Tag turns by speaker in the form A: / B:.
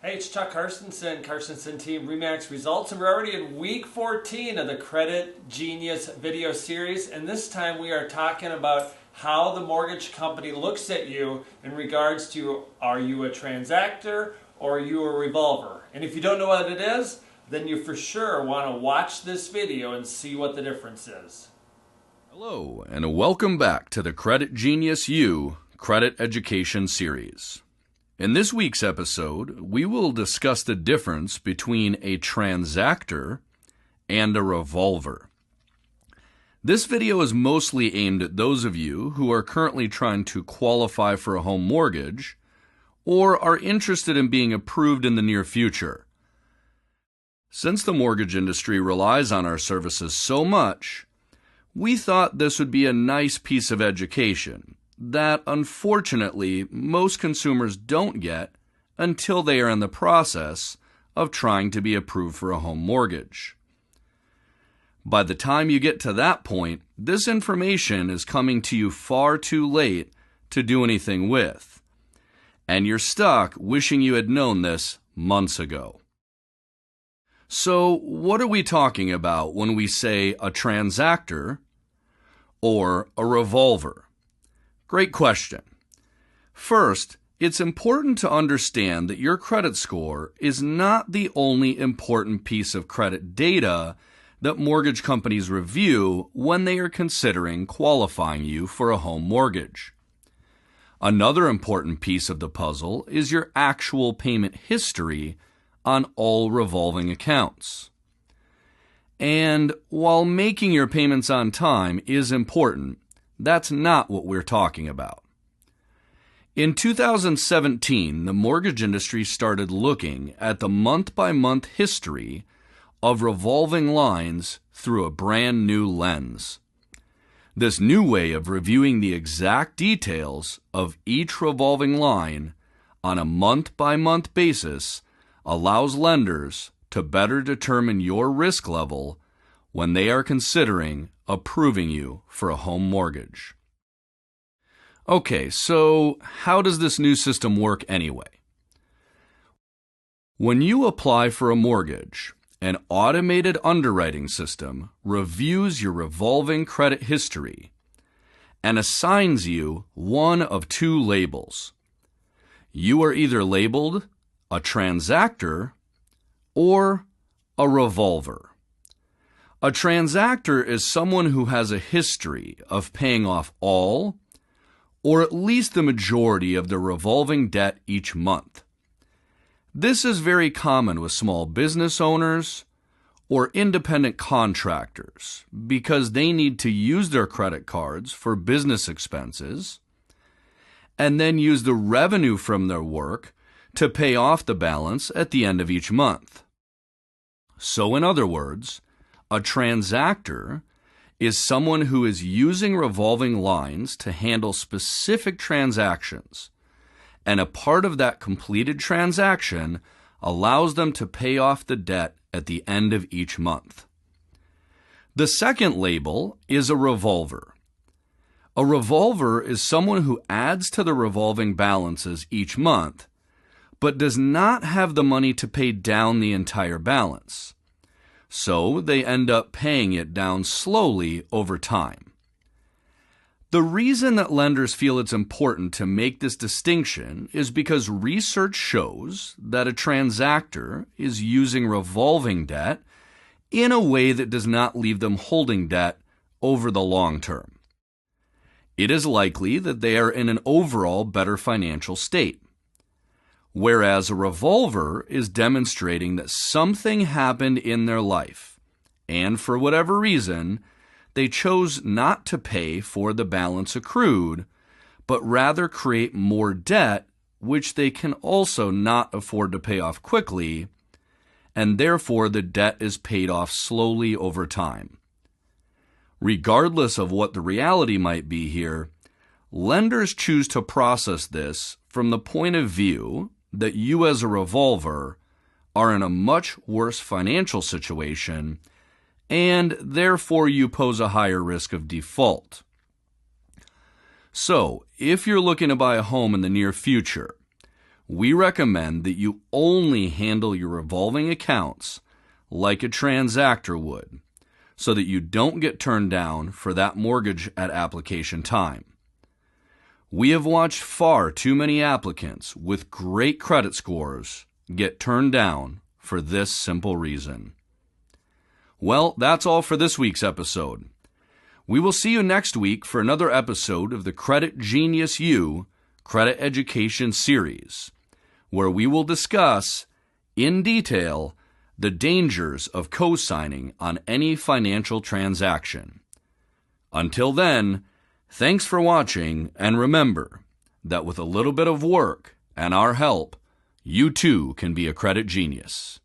A: Hey, it's Chuck Carstensen, Carstensen Team Remax Results, and we're already in week 14 of the Credit Genius video series, and this time we are talking about how the mortgage company looks at you in regards to, are you a transactor or are you a revolver? And if you don't know what it is, then you for sure want to watch this video and see what the difference is.
B: Hello, and welcome back to the Credit Genius U Credit Education Series. In this week's episode, we will discuss the difference between a transactor and a revolver. This video is mostly aimed at those of you who are currently trying to qualify for a home mortgage or are interested in being approved in the near future. Since the mortgage industry relies on our services so much, we thought this would be a nice piece of education that, unfortunately, most consumers don't get until they are in the process of trying to be approved for a home mortgage. By the time you get to that point, this information is coming to you far too late to do anything with, and you're stuck wishing you had known this months ago. So, what are we talking about when we say a transactor or a revolver? Great question. First, it's important to understand that your credit score is not the only important piece of credit data that mortgage companies review when they are considering qualifying you for a home mortgage. Another important piece of the puzzle is your actual payment history on all revolving accounts. And while making your payments on time is important, that's not what we're talking about. In 2017, the mortgage industry started looking at the month-by-month history of revolving lines through a brand new lens. This new way of reviewing the exact details of each revolving line on a month-by-month basis allows lenders to better determine your risk level when they are considering approving you for a home mortgage. Okay, so how does this new system work anyway? When you apply for a mortgage, an automated underwriting system reviews your revolving credit history and assigns you one of two labels. You are either labeled a transactor or a revolver. A transactor is someone who has a history of paying off all, or at least the majority of their revolving debt each month. This is very common with small business owners or independent contractors because they need to use their credit cards for business expenses and then use the revenue from their work to pay off the balance at the end of each month. So, in other words, a transactor is someone who is using revolving lines to handle specific transactions, and a part of that completed transaction allows them to pay off the debt at the end of each month. The second label is a revolver. A revolver is someone who adds to the revolving balances each month, but does not have the money to pay down the entire balance. So they end up paying it down slowly over time. The reason that lenders feel it's important to make this distinction is because research shows that a transactor is using revolving debt in a way that does not leave them holding debt over the long term. It is likely that they are in an overall better financial state. Whereas a revolver is demonstrating that something happened in their life, and for whatever reason, they chose not to pay for the balance accrued, but rather create more debt, which they can also not afford to pay off quickly, and therefore the debt is paid off slowly over time. Regardless of what the reality might be here, lenders choose to process this from the point of view that you as a revolver are in a much worse financial situation, and therefore you pose a higher risk of default. So, if you're looking to buy a home in the near future, we recommend that you only handle your revolving accounts like a transactor would, so that you don't get turned down for that mortgage at application time. We have watched far too many applicants with great credit scores get turned down for this simple reason. Well, that's all for this week's episode. We will see you next week for another episode of the Credit Genius U Credit Education Series, where we will discuss in detail the dangers of co-signing on any financial transaction. Until then, thanks for watching, and remember that with a little bit of work and our help, you too can be a credit genius.